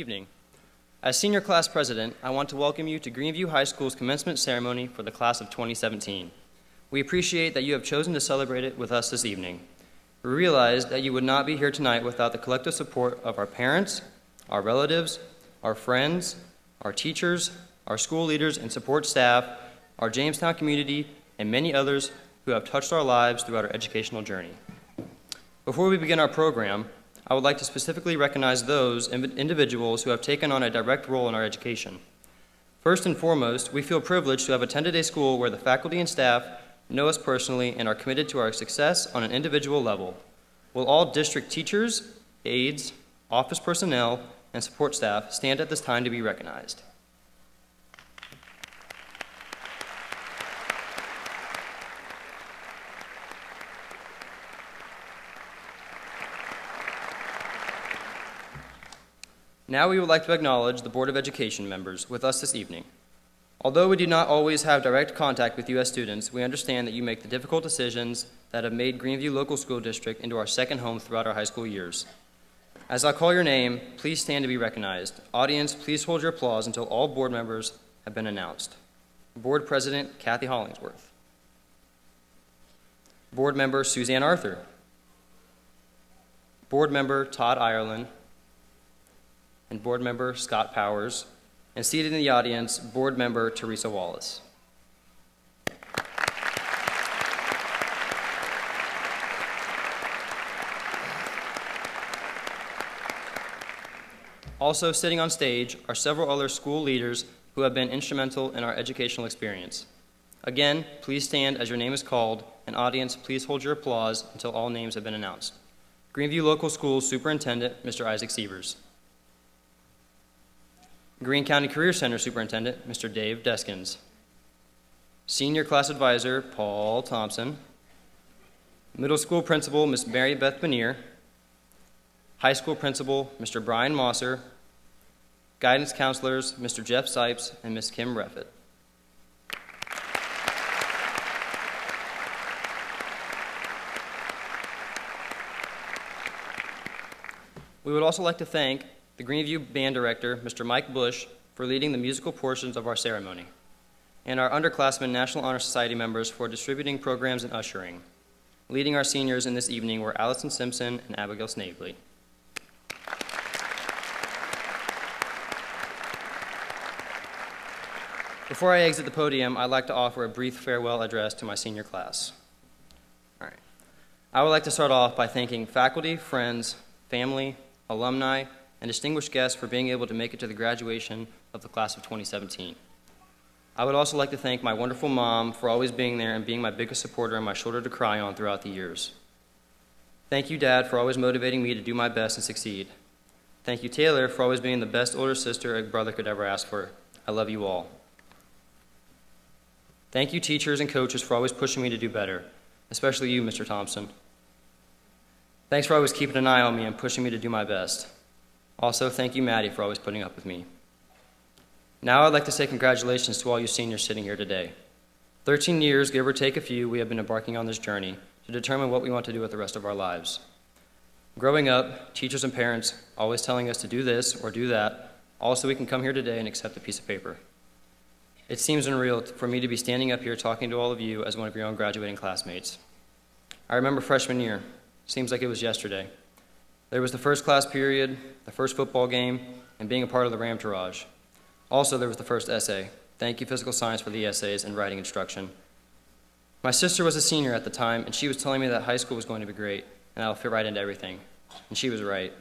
evening. As Senior Class President, I want to welcome you to Greeneview High School's commencement ceremony for the class of 2017. We appreciate that you have chosen to celebrate it with us this evening. We realize that you would not be here tonight without the collective support of our parents, our relatives, our friends, our teachers, our school leaders and support staff, our Jamestown community, and many others who have touched our lives throughout our educational journey. Before we begin our program, I would like to specifically recognize those individuals who have taken on a direct role in our education. First and foremost, we feel privileged to have attended a school where the faculty and staff know us personally and are committed to our success on an individual level. Will all district teachers, aides, office personnel, and support staff stand at this time to be recognized? Now we would like to acknowledge the Board of Education members with us this evening. Although we do not always have direct contact with you as students, we understand that you make the difficult decisions that have made Greeneview Local School District into our second home throughout our high school years. As I call your name, please stand to be recognized. Audience, please hold your applause until all board members have been announced. Board President Kathy Hollingsworth. Board Member Suzanne Arthur. Board Member Todd Ireland. And Board Member Scott Powers, and seated in the audience, Board Member Teresa Wallace. Also sitting on stage are several other school leaders who have been instrumental in our educational experience. Again, please stand as your name is called, and audience, please hold your applause until all names have been announced. Greeneview Local Schools Superintendent, Mr. Isaac Sievers. Greene County Career Center Superintendent, Mr. Dave Deskins. Senior Class Advisor, Paul Thompson. Middle School Principal, Ms. Mary Beth Benier. High School Principal, Mr. Brian Mosser. Guidance Counselors, Mr. Jeff Sipes and Ms. Kim Reffett. We would also like to thank the Greeneview Band Director, Mr. Mike Bush, for leading the musical portions of our ceremony, and our underclassmen National Honor Society members for distributing programs and ushering. Leading our seniors in this evening were Allison Simpson and Abigail Snavely. Before I exit the podium, I'd like to offer a brief farewell address to my senior class. All right. I would like to start off by thanking faculty, friends, family, alumni, and distinguished guests for being able to make it to the graduation of the class of 2017. I would also like to thank my wonderful mom for always being there and being my biggest supporter and my shoulder to cry on throughout the years. Thank you, Dad, for always motivating me to do my best and succeed. Thank you, Taylor, for always being the best older sister a brother could ever ask for. I love you all. Thank you, teachers and coaches, for always pushing me to do better, especially you, Mr. Thompson. Thanks for always keeping an eye on me and pushing me to do my best. Also, thank you, Maddie, for always putting up with me. Now I'd like to say congratulations to all you seniors sitting here today. 13 years, give or take a few, we have been embarking on this journey to determine what we want to do with the rest of our lives. Growing up, teachers and parents always telling us to do this or do that, all so we can come here today and accept a piece of paper. It seems unreal for me to be standing up here talking to all of you as one of your own graduating classmates. I remember freshman year. Seems like it was yesterday. There was the first class period, the first football game, and being a part of the Ram Tourage. Also, there was the first essay. Thank you, physical science, for the essays and writing instruction. My sister was a senior at the time, and she was telling me that high school was going to be great, and I would fit right into everything. And she was right.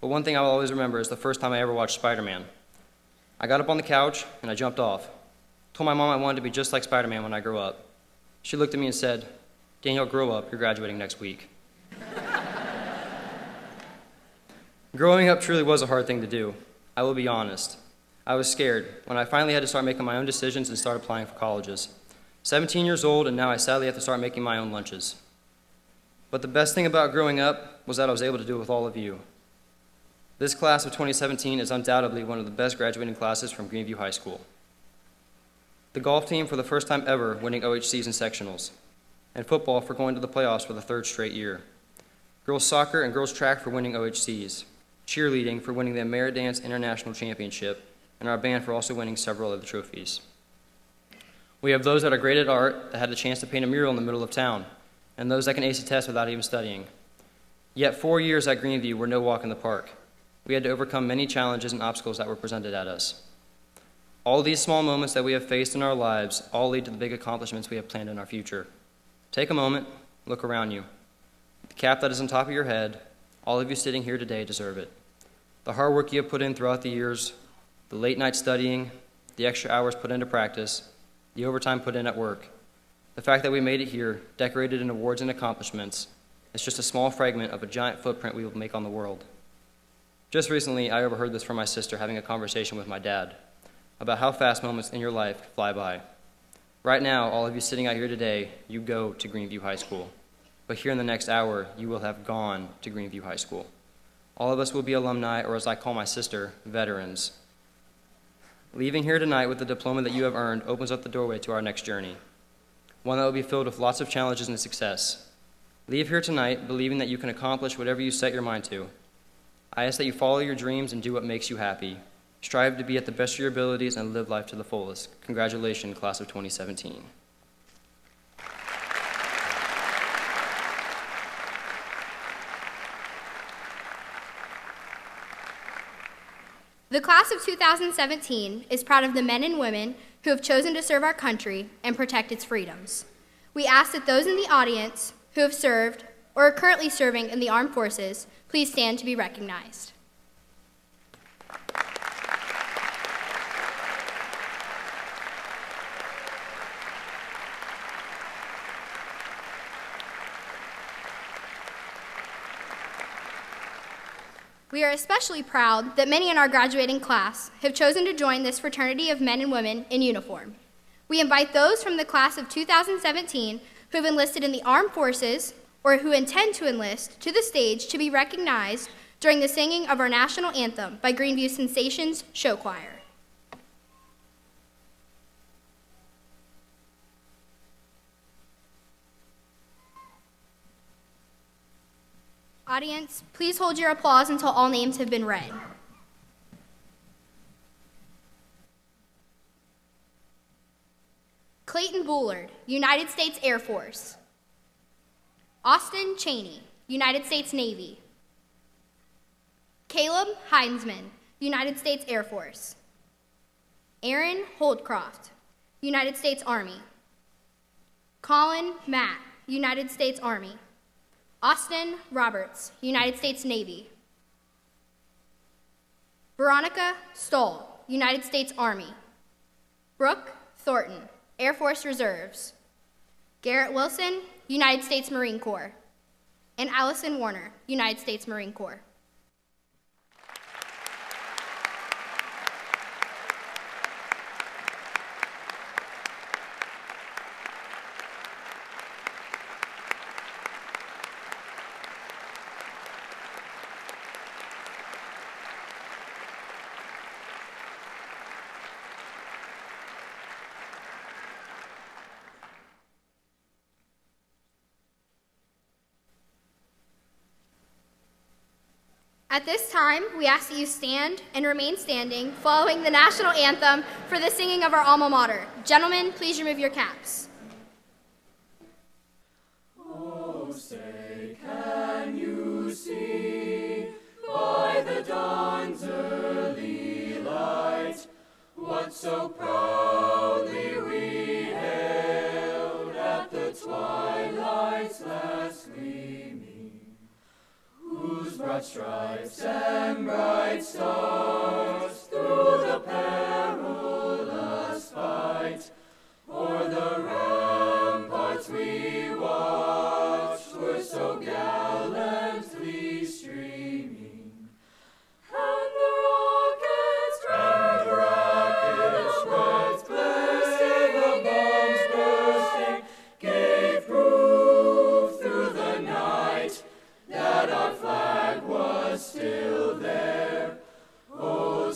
But one thing I will always remember is the first time I ever watched Spider-Man. I got up on the couch, and I jumped off. Told my mom I wanted to be just like Spider-Man when I grew up. She looked at me and said, "Daniel, grow up. You're graduating next week." Growing up truly was a hard thing to do. I will be honest. I was scared when I finally had to start making my own decisions and start applying for colleges. 17 years old, and now I sadly have to start making my own lunches. But the best thing about growing up was that I was able to do it with all of you. This class of 2017 is undoubtedly one of the best graduating classes from Greeneview High School. The golf team for the first time ever winning OHCs and sectionals, and football for going to the playoffs for the third straight year. Girls soccer and girls track for winning OHCs. cheerleading for winning the Ameridance International Championship, and our band for also winning several other trophies. We have those that are great at art that had the chance to paint a mural in the middle of town, and those that can ace a test without even studying. Yet 4 years at Greeneview were no walk in the park. We had to overcome many challenges and obstacles that were presented at us. All these small moments that we have faced in our lives all lead to the big accomplishments we have planned in our future. Take a moment, look around you. The cap that is on top of your head, all of you sitting here today deserve it. The hard work you have put in throughout the years, the late night studying, the extra hours put into practice, the overtime put in at work. The fact that we made it here, decorated in awards and accomplishments, is just a small fragment of a giant footprint we will make on the world. Just recently, I overheard this from my sister having a conversation with my dad about how fast moments in your life fly by. Right now, all of you sitting out here today, you go to Greeneview High School. But here in the next hour, you will have gone to Greeneview High School. All of us will be alumni, or as I call my sister, veterans. Leaving here tonight with the diploma that you have earned opens up the doorway to our next journey, one that will be filled with lots of challenges and success. Leave here tonight believing that you can accomplish whatever you set your mind to. I ask that you follow your dreams and do what makes you happy. Strive to be at the best of your abilities and live life to the fullest. Congratulations, class of 2017. The class of 2017 is proud of the men and women who have chosen to serve our country and protect its freedoms. We ask that those in the audience who have served or are currently serving in the armed forces please stand to be recognized. We are especially proud that many in our graduating class have chosen to join this fraternity of men and women in uniform. We invite those from the class of 2017 who have enlisted in the armed forces or who intend to enlist to the stage to be recognized during the singing of our national anthem by Greeneview Sensations Show Choir. Audience, please hold your applause until all names have been read. Clayton Bullard, United States Air Force. Austin Cheney, United States Navy. Caleb Heinzman, United States Air Force. Aaron Holdcroft, United States Army. Colin Matt, United States Army. Austin Roberts, United States Navy. Veronica Stoll, United States Army. Brooke Thornton, Air Force Reserves. Garrett Wilson, United States Marine Corps. And Allison Warner, United States Marine Corps. At this time, we ask that you stand and remain standing following the national anthem for the singing of our alma mater. Gentlemen, please remove your caps. Oh, say, can you see by the dawn's early light what so proudly we hailed at the twilight's last gleaming? Whose broad stripes and bright stars through the perilous fight o'er the ramparts we watched were so gallantly streaming. And the rockets bursting, the bombs bursting, gave proof through the night that our flag was still there. Oh,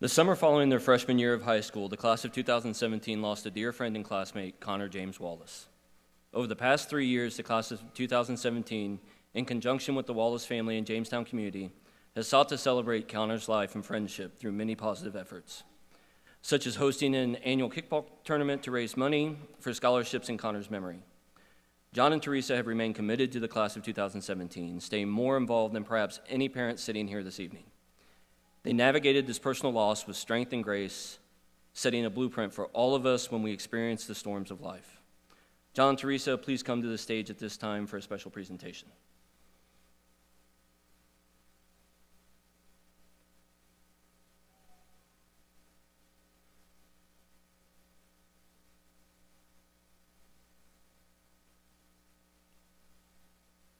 The summer following their freshman year of high school, the class of 2017 lost a dear friend and classmate, Connor James Wallace. Over the past 3 years, the class of 2017, in conjunction with the Wallace family and Jamestown community, has sought to celebrate Connor's life and friendship through many positive efforts, such as hosting an annual kickball tournament to raise money for scholarships in Connor's memory. John and Teresa have remained committed to the class of 2017, staying more involved than perhaps any parent sitting here this evening. They navigated this personal loss with strength and grace, setting a blueprint for all of us when we experience the storms of life. John and Teresa, please come to the stage at this time for a special presentation.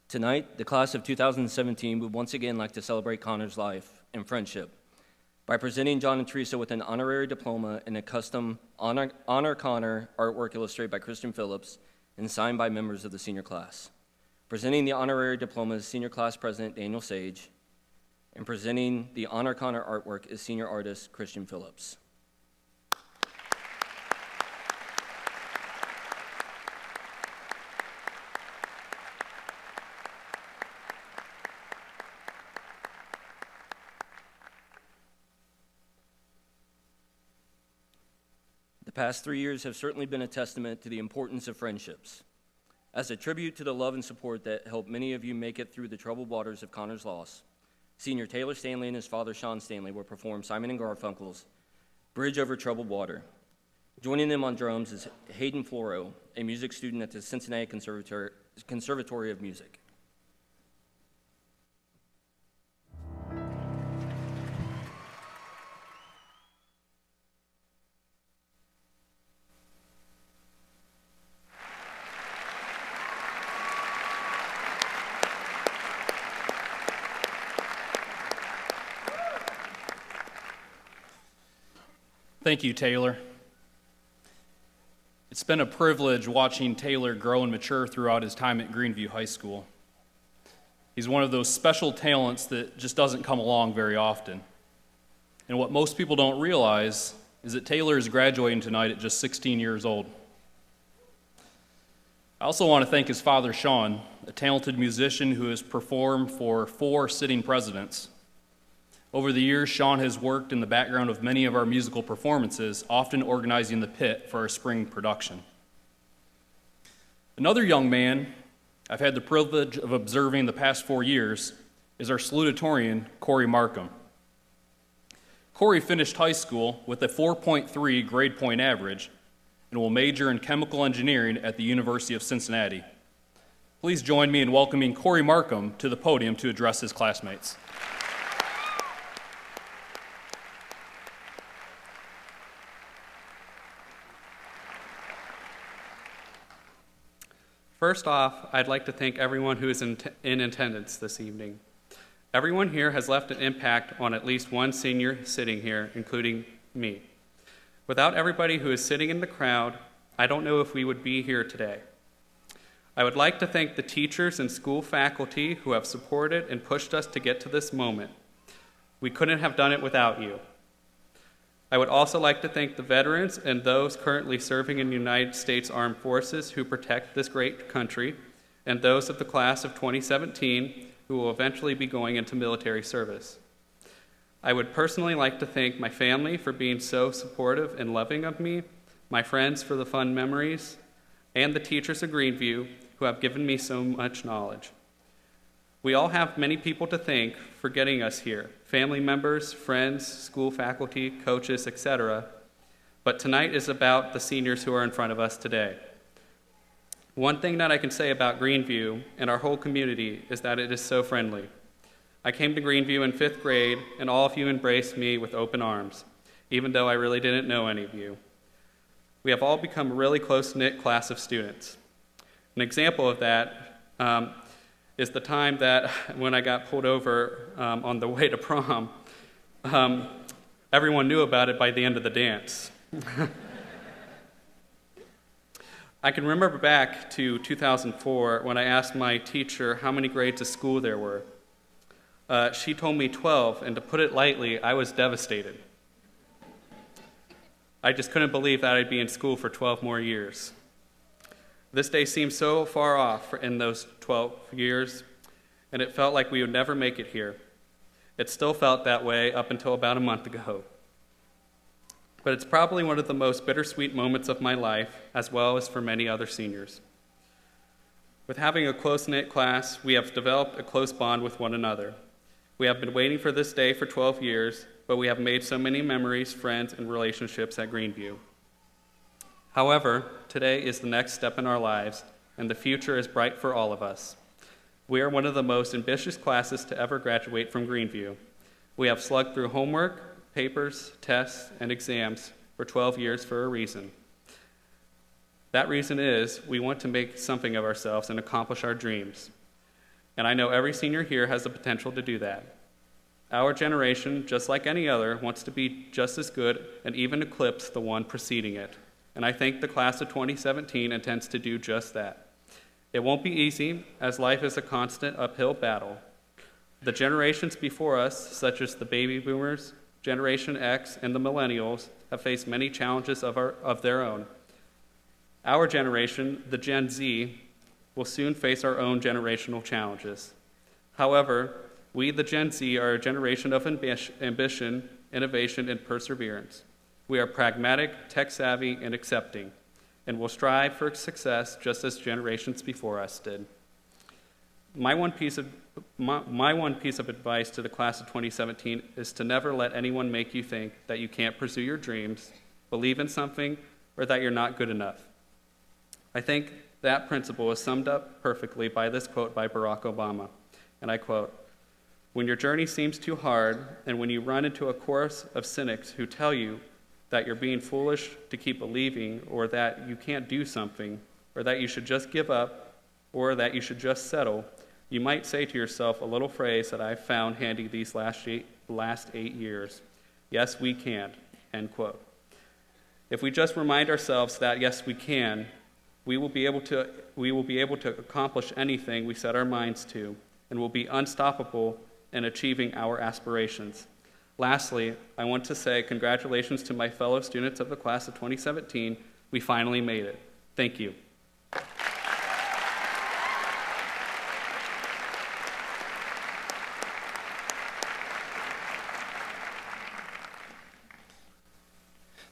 Tonight, the class of 2017 would once again like to celebrate Connor's life and friendship by presenting John and Teresa with an honorary diploma and a custom Honor Connor artwork illustrated by Christian Phillips and signed by members of the senior class. Presenting the honorary diploma is Senior Class President Daniel Sage, and presenting the Honor Connor artwork is Senior Artist Christian Phillips. The past 3 years have certainly been a testament to the importance of friendships. As a tribute to the love and support that helped many of you make it through the troubled waters of Connor's loss, Senior Taylor Stanley and his father Sean Stanley will perform Simon & Garfunkel's Bridge Over Troubled Water. Joining them on drums is Hayden Floro, a music student at the Cincinnati Conservatory of Music. Thank you, Taylor. It's been a privilege watching Taylor grow and mature throughout his time at Greeneview High School. He's one of those special talents that just doesn't come along very often. And what most people don't realize is that Taylor is graduating tonight at just 16 years old. I also want to thank his father, Sean, a talented musician who has performed for 4 sitting presidents. Over the years, Sean has worked in the background of many of our musical performances, often organizing the pit for our spring production. Another young man I've had the privilege of observing the past 4 years is our salutatorian, Corey Markham. Corey finished high school with a 4.3 grade point average and will major in chemical engineering at the University of Cincinnati. Please join me in welcoming Corey Markham to the podium to address his classmates. First off, I'd like to thank everyone who is in attendance this evening. Everyone here has left an impact on at least one senior sitting here, including me. Without everybody who is sitting in the crowd, I don't know if we would be here today. I would like to thank the teachers and school faculty who have supported and pushed us to get to this moment. We couldn't have done it without you. I would also like to thank the veterans and those currently serving in the United States Armed Forces who protect this great country, and those of the class of 2017 who will eventually be going into military service. I would personally like to thank my family for being so supportive and loving of me, my friends for the fun memories, and the teachers of Greeneview who have given me so much knowledge. We all have many people to thank for getting us here, family members, friends, school faculty, coaches, etc. But tonight is about the seniors who are in front of us today. One thing that I can say about Greeneview and our whole community is that it is so friendly. I came to Greeneview in 5th grade, and all of you embraced me with open arms, even though I really didn't know any of you. We have all become a really close-knit class of students. An example of that is the time that when I got pulled over on the way to prom, everyone knew about it by the end of the dance. I can remember back to 2004 when I asked my teacher how many grades of school there were. She told me 12, and to put it lightly, I was devastated. I just couldn't believe that I'd be in school for 12 more years. This day seemed so far off in those 12 years, and it felt like we would never make it here. It still felt that way up until about a month ago. But it's probably one of the most bittersweet moments of my life, as well as for many other seniors. With having a close-knit class, we have developed a close bond with one another. We have been waiting for this day for 12 years, but we have made so many memories, friends, and relationships at Greeneview. However, today is the next step in our lives, and the future is bright for all of us. We are one of the most ambitious classes to ever graduate from Greeneview. We have slugged through homework, papers, tests, and exams for 12 years for a reason. That reason is we want to make something of ourselves and accomplish our dreams. And I know every senior here has the potential to do that. Our generation, just like any other, wants to be just as good and even eclipse the one preceding it. And I think the class of 2017 intends to do just that. It won't be easy, as life is a constant uphill battle. The generations before us, such as the baby boomers, Generation X, and the millennials, have faced many challenges of their own. Our generation, the Gen Z, will soon face our own generational challenges. However, we, the Gen Z, are a generation of ambition, innovation, and perseverance. We are pragmatic, tech-savvy, and accepting, and will strive for success just as generations before us did. My one piece of advice to the class of 2017 is to never let anyone make you think that you can't pursue your dreams, believe in something, or that you're not good enough. I think that principle is summed up perfectly by this quote by Barack Obama, and I quote, "When your journey seems too hard, and when you run into a chorus of cynics who tell you that you're being foolish to keep believing, or that you can't do something, or that you should just give up, or that you should just settle, you might say to yourself a little phrase that I've found handy these last 8 years. Yes, we can," end quote. If we just remind ourselves that yes, we can, we will be able to accomplish anything we set our minds to, and will be unstoppable in achieving our aspirations. Lastly, I want to say congratulations to my fellow students of the class of 2017. We finally made it. Thank you.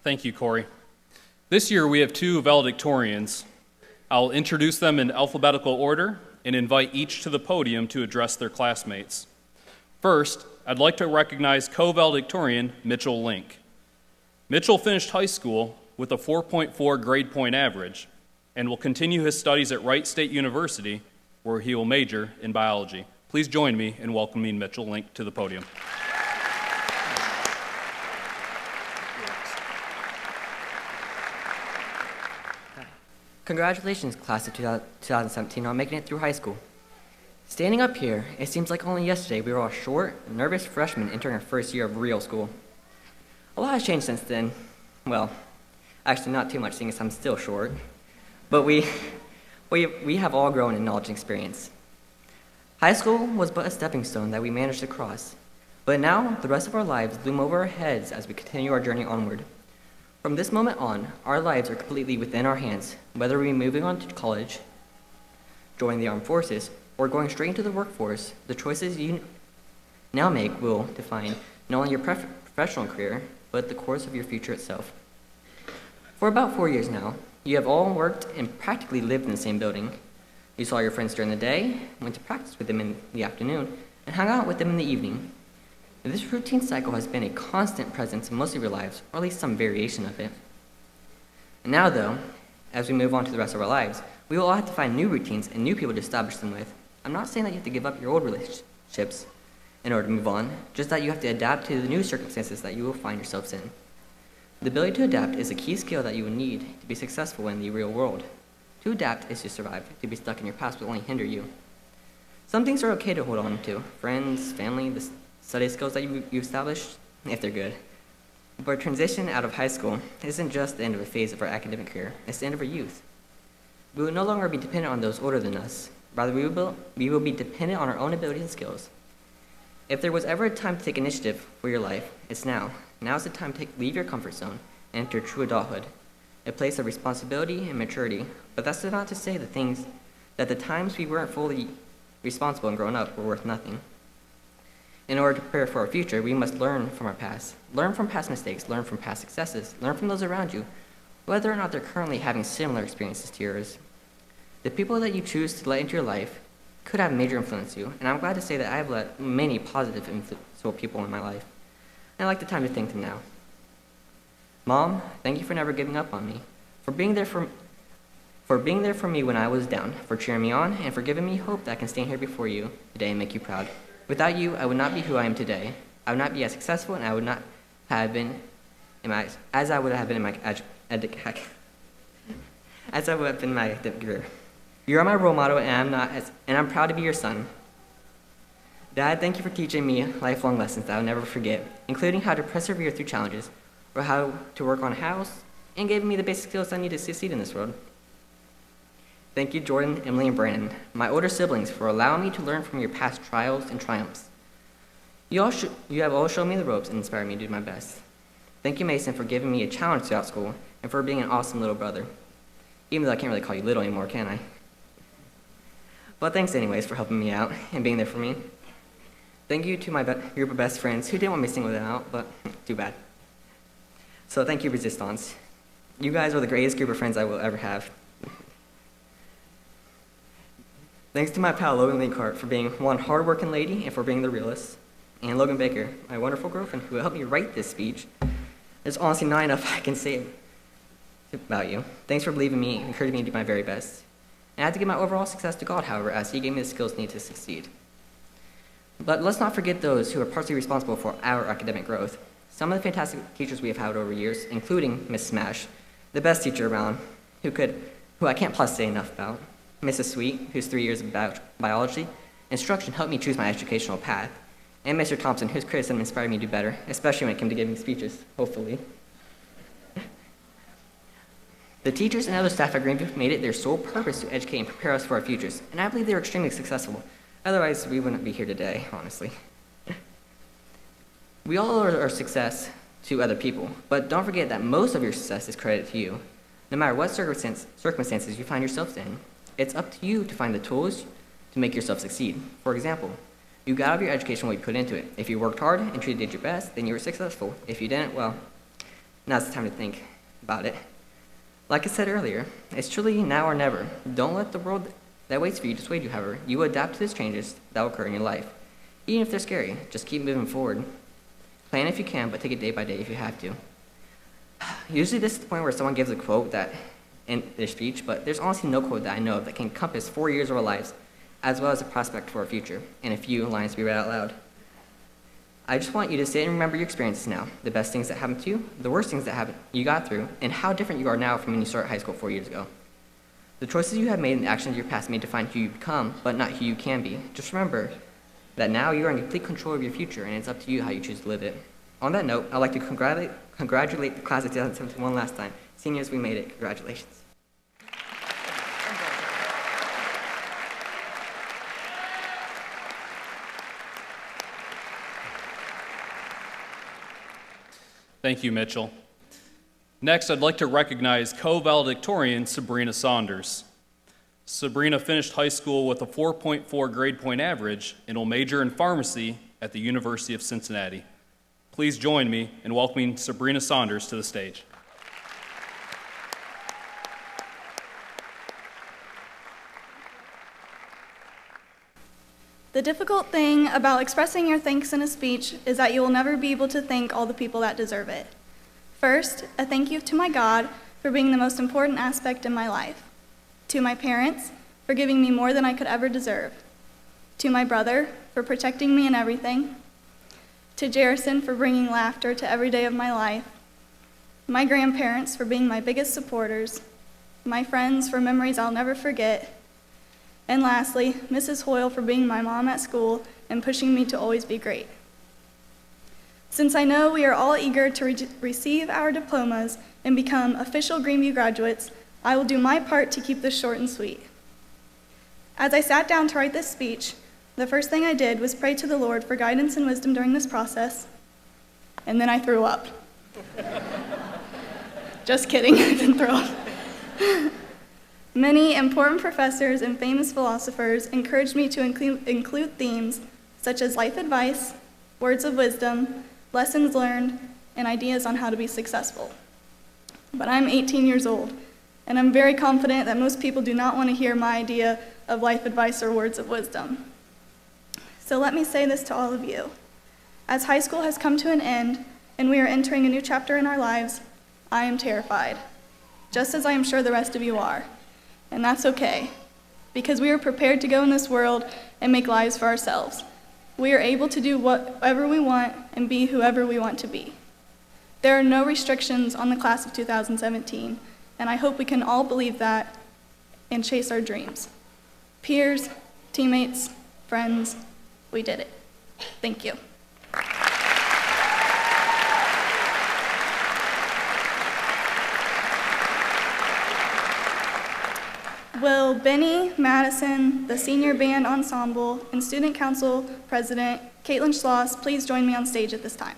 Thank you, Corey. This year we have two valedictorians. I'll introduce them in alphabetical order and invite each to the podium to address their classmates. First, I'd like to recognize co-valedictorian Mitchell Link. Mitchell finished high school with a 4.4 grade point average and will continue his studies at Wright State University, where he will major in biology. Please join me in welcoming Mitchell Link to the podium. Congratulations, class of 2017, on making it through high school. Standing up here, it seems like only yesterday we were all short, nervous freshmen entering our first year of real school. A lot has changed since then. Well, actually not too much, seeing as I'm still short. But we have all grown in knowledge and experience. High school was but a stepping stone that we managed to cross. But now, the rest of our lives loom over our heads as we continue our journey onward. From this moment on, our lives are completely within our hands, whether we're moving on to college, joining the armed forces, or going straight into the workforce. The choices you now make will define not only your professional career, but the course of your future itself. For about 4 years now, you have all worked and practically lived in the same building. You saw your friends during the day, went to practice with them in the afternoon, and hung out with them in the evening. This routine cycle has been a constant presence in most of your lives, or at least some variation of it. And now, though, as we move on to the rest of our lives, we will all have to find new routines and new people to establish them with. I'm not saying that you have to give up your old relationships in order to move on, just that you have to adapt to the new circumstances that you will find yourselves in. The ability to adapt is a key skill that you will need to be successful in the real world. To adapt is to survive. To be stuck in your past will only hinder you. Some things are okay to hold on to. Friends, family, the study skills that you established, if they're good. But transition out of high school isn't just the end of a phase of our academic career, it's the end of our youth. We will no longer be dependent on those older than us. Rather, we will be dependent on our own abilities and skills. If there was ever a time to take initiative for your life, it's now. Now is the time to leave your comfort zone and enter true adulthood, a place of responsibility and maturity. But that's not to say that the times we weren't fully responsible and grown up were worth nothing. In order to prepare for our future, we must learn from our past. Learn from past mistakes, learn from past successes, learn from those around you, whether or not they're currently having similar experiences to yours. The people that you choose to let into your life could have major influence you, and I'm glad to say that I've let many positive influential people in my life. And I like the time to thank them now. Mom, thank you for never giving up on me, for being there for me when I was down, for cheering me on, and for giving me hope that I can stand here before you today and make you proud. Without you, I would not be who I am today. I would not be as successful, and I would not have been as I would have been in my career. You are my role model, and I'm proud to be your son. Dad, thank you for teaching me lifelong lessons that I'll never forget, including how to persevere through challenges, or how to work on a house, and giving me the basic skills I need to succeed in this world. Thank you, Jordan, Emily, and Brandon, my older siblings, for allowing me to learn from your past trials and triumphs. You have all shown me the ropes and inspired me to do my best. Thank you, Mason, for giving me a challenge throughout school, and for being an awesome little brother. Even though I can't really call you little anymore, can I? But thanks anyways for helping me out and being there for me. Thank you to my group of best friends who didn't want me to single them out, but too bad. So thank you, Resistance. You guys are the greatest group of friends I will ever have. Thanks to my pal Logan Leacart for being one hard-working lady and for being the realist. And Logan Baker, my wonderful girlfriend who helped me write this speech. There's honestly not enough I can say about you. Thanks for believing me and encouraging me to do my very best. And I had to give my overall success to God, however, as He gave me the skills needed to succeed. But let's not forget those who are partially responsible for our academic growth. Some of the fantastic teachers we have had over years, including Miss Smash, the best teacher around, who I can't plus say enough about. Mrs. Sweet, whose 3 years of biology instruction helped me choose my educational path. And Mr. Thompson, whose criticism inspired me to do better, especially when it came to giving speeches, hopefully. The teachers and other staff at Greeneview made it their sole purpose to educate and prepare us for our futures, and I believe they were extremely successful. Otherwise, we wouldn't be here today, honestly. We all owe our success to other people, but don't forget that most of your success is credited to you. No matter what circumstances you find yourselves in, it's up to you to find the tools to make yourself succeed. For example, you got out of your education what you put into it. If you worked hard and truly did your best, then you were successful. If you didn't, well, now's the time to think about it. Like I said earlier, it's truly now or never. Don't let the world that waits for you dissuade you, however. You will adapt to these changes that will occur in your life. Even if they're scary, just keep moving forward. Plan if you can, but take it day by day if you have to. Usually this is the point where someone gives a quote that in their speech, but there's honestly no quote that I know of that can encompass 4 years of our lives, as well as a prospect for our future, and a few lines to be read out loud. I just want you to sit and remember your experiences now, the best things that happened to you, the worst things that you got through, and how different you are now from when you started high school 4 years ago. The choices you have made and the actions of your past may define who you become, but not who you can be. Just remember that now you are in complete control of your future, and it's up to you how you choose to live it. On that note, I'd like to congratulate the class of 2017 one last time. Seniors, we made it. Congratulations. Thank you, Mitchell. Next, I'd like to recognize co-valedictorian Sabrina Saunders. Sabrina finished high school with a 4.4 grade point average and will major in pharmacy at the University of Cincinnati. Please join me in welcoming Sabrina Saunders to the stage. The difficult thing about expressing your thanks in a speech is that you will never be able to thank all the people that deserve it. First, a thank you to my God for being the most important aspect in my life. To my parents for giving me more than I could ever deserve. To my brother for protecting me in everything. To Jerison for bringing laughter to every day of my life. My grandparents for being my biggest supporters. My friends for memories I'll never forget. And lastly, Mrs. Hoyle for being my mom at school and pushing me to always be great. Since I know we are all eager to receive our diplomas and become official Greeneview graduates, I will do my part to keep this short and sweet. As I sat down to write this speech, the first thing I did was pray to the Lord for guidance and wisdom during this process, and then I threw up. Just kidding, I've been thrilled. Many important professors and famous philosophers encouraged me to include themes such as life advice, words of wisdom, lessons learned, and ideas on how to be successful. But I'm 18 years old, and I'm very confident that most people do not want to hear my idea of life advice or words of wisdom. So let me say this to all of you. As high school has come to an end, and we are entering a new chapter in our lives, I am terrified, just as I am sure the rest of you are. And that's okay, because we are prepared to go in this world and make lives for ourselves. We are able to do whatever we want and be whoever we want to be. There are no restrictions on the class of 2017, and I hope we can all believe that and chase our dreams. Peers, teammates, friends, we did it. Thank you. Will Benny, Madison, the Senior Band Ensemble, and Student Council President Caitlin Schloss please join me on stage at this time?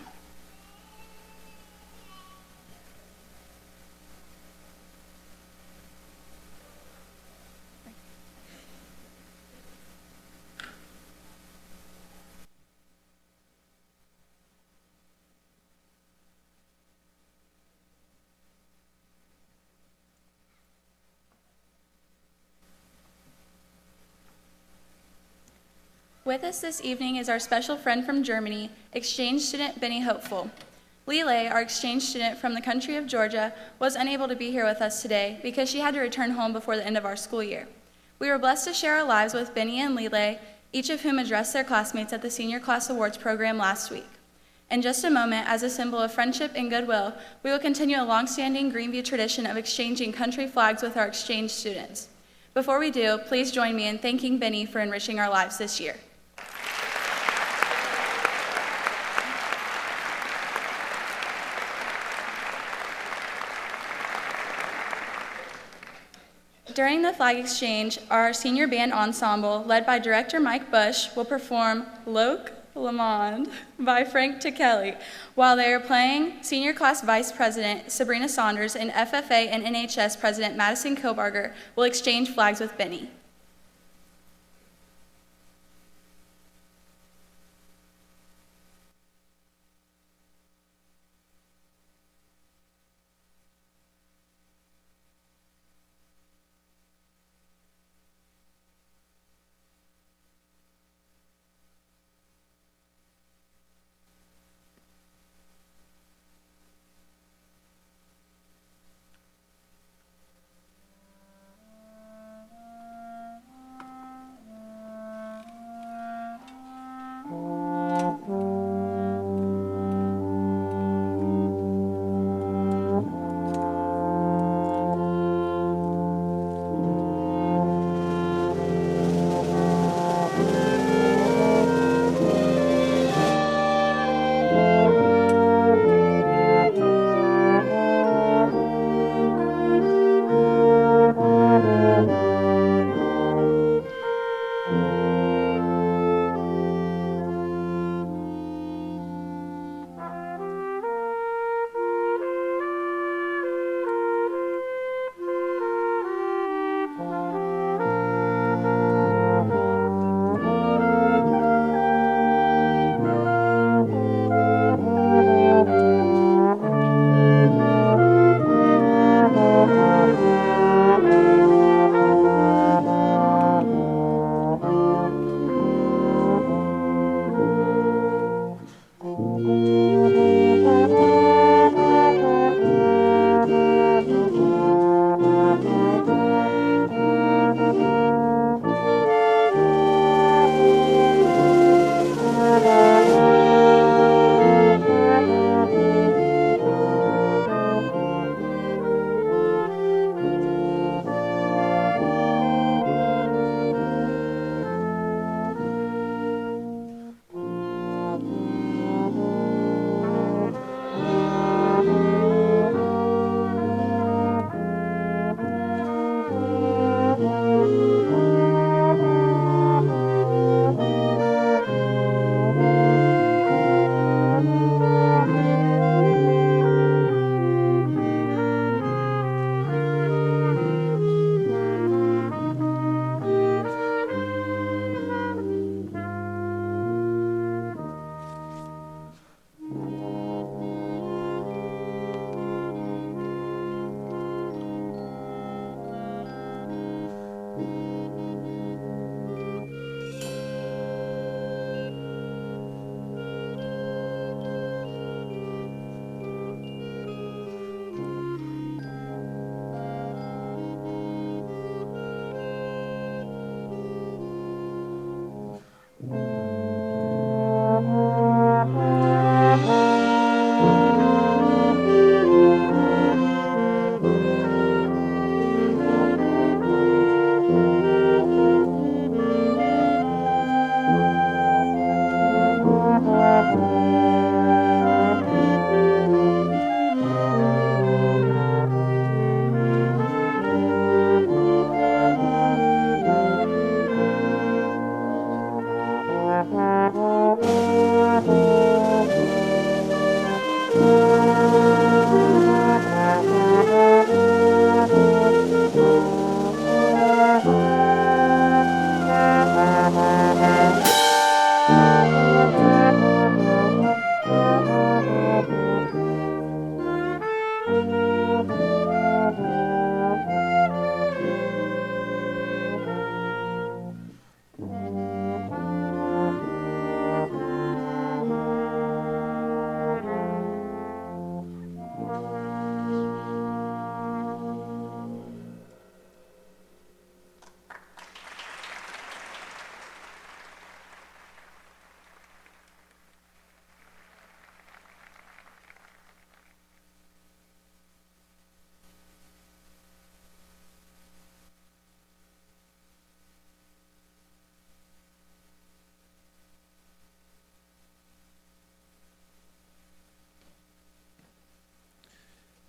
With us this evening is our special friend from Germany, exchange student Benny Hopeful. Lele, our exchange student from the country of Georgia, was unable to be here with us today because she had to return home before the end of our school year. We were blessed to share our lives with Benny and Lele, each of whom addressed their classmates at the Senior Class Awards program last week. In just a moment, as a symbol of friendship and goodwill, we will continue a long-standing Greeneview tradition of exchanging country flags with our exchange students. Before we do, please join me in thanking Benny for enriching our lives this year. During the flag exchange, our senior band ensemble, led by director Mike Bush, will perform Loc Lamond by Frank Ticelli. While they are playing, senior class vice president Sabrina Saunders and FFA and NHS president Madison Kobarger will exchange flags with Benny.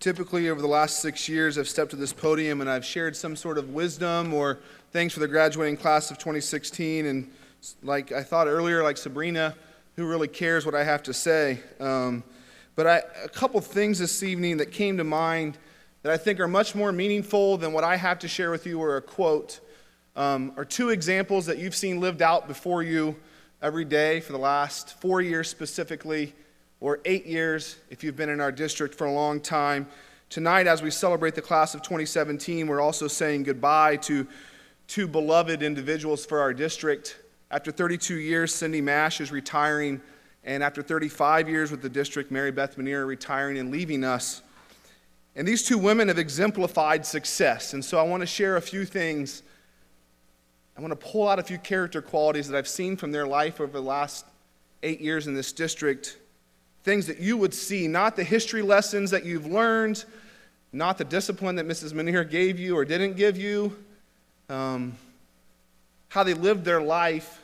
Typically, over the last 6 years, I've stepped to this podium and I've shared some sort of wisdom or thanks for the graduating class of 2016. And like I thought earlier, like Sabrina, who really cares what I have to say? But a couple things this evening that came to mind that I think are much more meaningful than what I have to share with you or a quote, are two examples that you've seen lived out before you every day for the last 4 years specifically, or 8 years if you've been in our district for a long time. Tonight, as we celebrate the class of 2017, we're also saying goodbye to two beloved individuals for our district. After 32 years, Cindy Mash is retiring, and after 35 years with the district, Mary Beth Manier retiring and leaving us. And these two women have exemplified success, and so I want to share a few things. I want to pull out a few character qualities that I've seen from their life over the last 8 years in this district. Things that you would see, not the history lessons that you've learned, not the discipline that Mrs. Manier gave you or didn't give you, how they lived their life.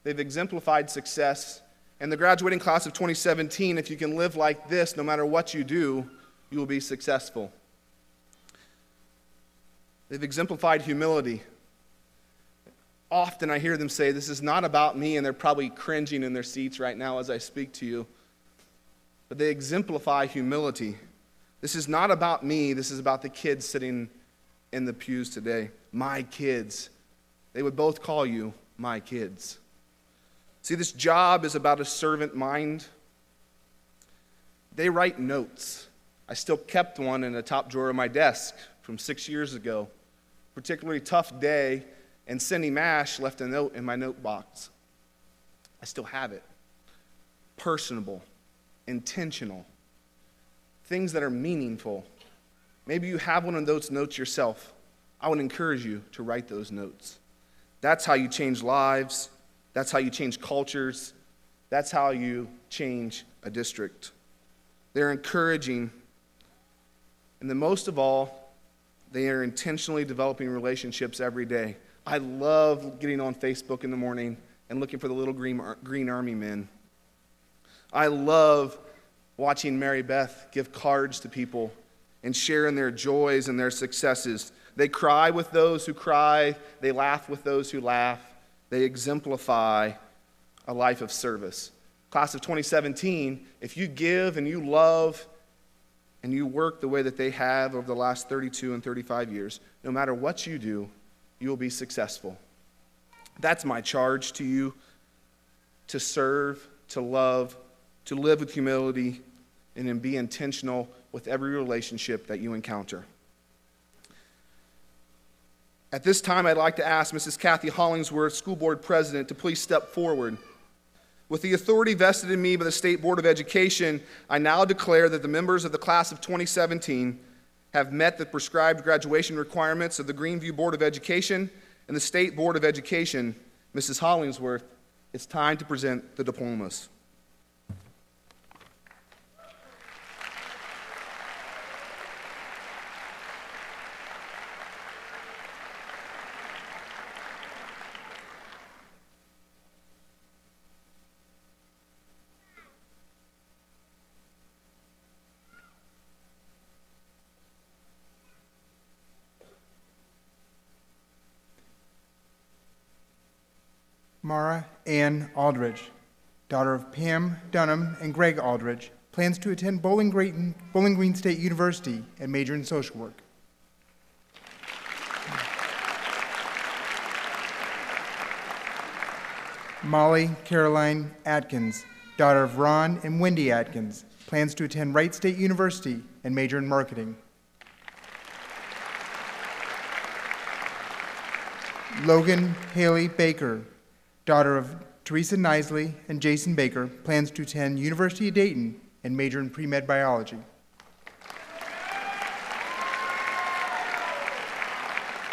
They've exemplified success. And the graduating class of 2017, if you can live like this, no matter what you do, you will be successful. They've exemplified humility. Often I hear them say, "This is not about me," and they're probably cringing in their seats right now as I speak to you. But they exemplify humility. This is not about me. This is about the kids sitting in the pews today. My kids. They would both call you my kids. See, this job is about a servant mind. They write notes. I still kept one in the top drawer of my desk from 6 years ago. Particularly tough day, and Cindy Mash left a note in my note box. I still have it. Personable. Intentional, things that are meaningful. Maybe you have one of those notes yourself. I would encourage you to write those notes. That's how you change lives. That's how you change cultures. That's how you change a district. They're encouraging, and then most of all, they are intentionally developing relationships every day. I love getting on Facebook in the morning and looking for the little green army men. I love watching Mary Beth give cards to people and share in their joys and their successes. They cry with those who cry. They laugh with those who laugh. They exemplify a life of service. Class of 2017, if you give and you love and you work the way that they have over the last 32 and 35 years, no matter what you do, you will be successful. That's my charge to you, to serve, to love, to live with humility, and then be intentional with every relationship that you encounter. At this time, I'd like to ask Mrs. Kathy Hollingsworth, School Board President, to please step forward. With the authority vested in me by the State Board of Education, I now declare that the members of the class of 2017 have met the prescribed graduation requirements of the Greeneview Board of Education and the State Board of Education. Mrs. Hollingsworth, it's time to present the diplomas. Mara Ann Aldridge, daughter of Pam Dunham and Greg Aldridge, plans to attend Bowling Green State University and major in social work. Molly Caroline Atkins, daughter of Ron and Wendy Atkins, plans to attend Wright State University and major in marketing. Logan Haley Baker, daughter of Teresa Nisley and Jason Baker, plans to attend University of Dayton and major in pre-med biology.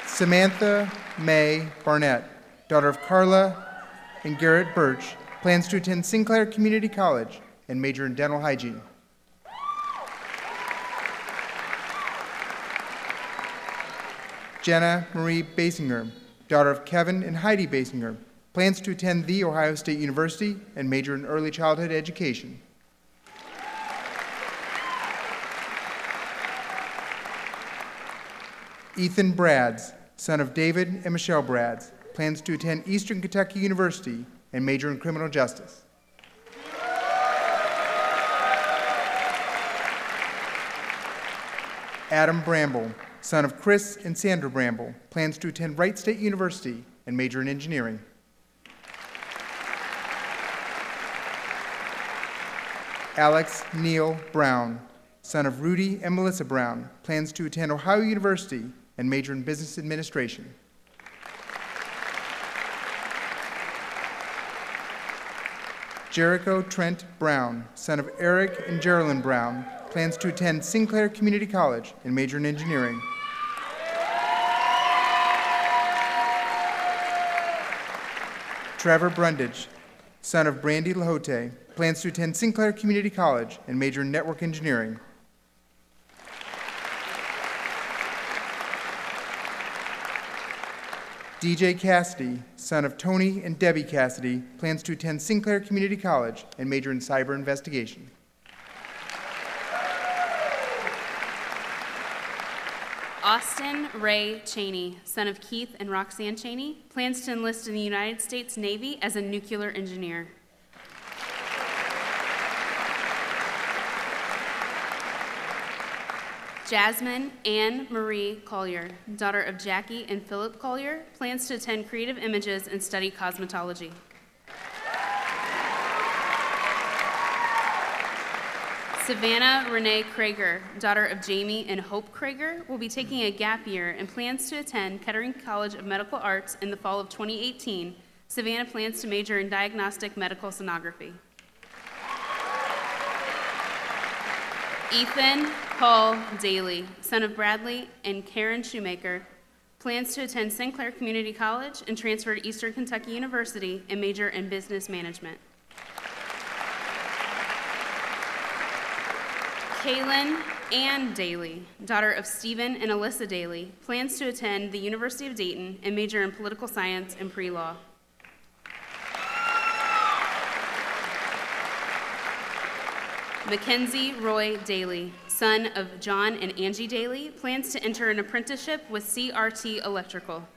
Samantha May Barnett, daughter of Carla and Garrett Birch, plans to attend Sinclair Community College and major in dental hygiene. Jenna Marie Basinger, daughter of Kevin and Heidi Basinger, plans to attend The Ohio State University and major in early childhood education. Ethan Brads, son of David and Michelle Brads, plans to attend Eastern Kentucky University and major in criminal justice. Adam Bramble, son of Chris and Sandra Bramble, plans to attend Wright State University and major in engineering. Alex Neil Brown, son of Rudy and Melissa Brown, plans to attend Ohio University and major in business administration. Jericho Trent Brown, son of Eric and Geraldine Brown, plans to attend Sinclair Community College and major in engineering. Trevor Brundage, son of Brandy Lahote, plans to attend Sinclair Community College and major in network engineering. DJ Cassidy, son of Tony and Debbie Cassidy, plans to attend Sinclair Community College and major in cyber investigation. Austin Ray Cheney, son of Keith and Roxanne Cheney, plans to enlist in the United States Navy as a nuclear engineer. Jasmine Ann Marie Collier, daughter of Jackie and Philip Collier, plans to attend Creative Images and study cosmetology. Savannah Renee Krager, daughter of Jamie and Hope Krager, will be taking a gap year and plans to attend Kettering College of Medical Arts in the fall of 2018. Savannah plans to major in diagnostic medical sonography. Ethan Paul Daly, son of Bradley and Karen Shoemaker, plans to attend Sinclair Community College and transfer to Eastern Kentucky University and major in business management. Kaylin Ann Daly, daughter of Stephen and Alyssa Daly, plans to attend the University of Dayton and major in political science and pre-law. Mackenzie Roy Daly, son of John and Angie Daly, plans to enter an apprenticeship with CRT Electrical.